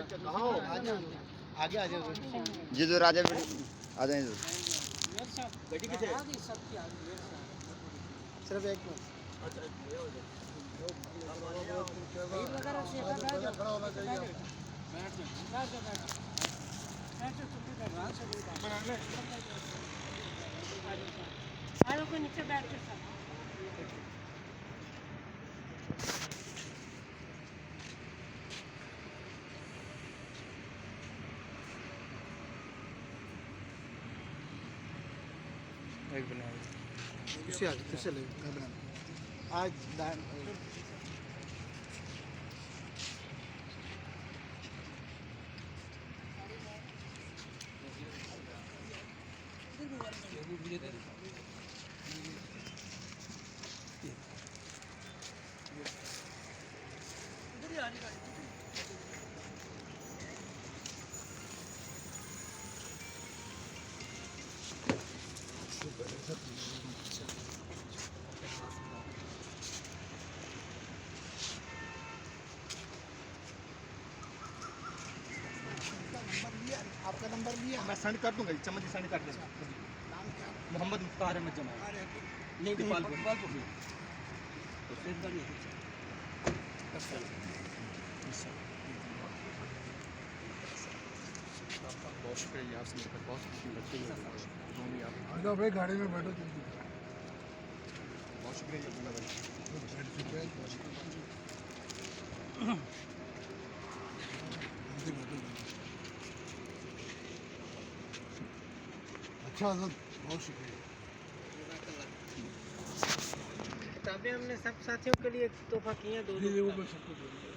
आगे आ जाओ ये जो राजा आ जाए बेटी किथे सिर्फ एक मिनट खड़ा होना चाहिए नीचे बैठ के एक बना किसी आगे किसे ले बना आज दान आपका नंबर लिया मैं सेंड कर दूंगा चम्मच सेंड कर देना मोहम्मद मुख्तार अहमद जमा नहीं गोपालपुर तो सेंड कर बहुत शुक्रिया आपसे मिलकर बहुत खुशी लगती है भाई गाड़ी में बैठो जल्दी बहुत शुक्रिया अच्छा बहुत शुक्रिया किताबें हमने सब साथियों के लिए तोहफा किए 2 2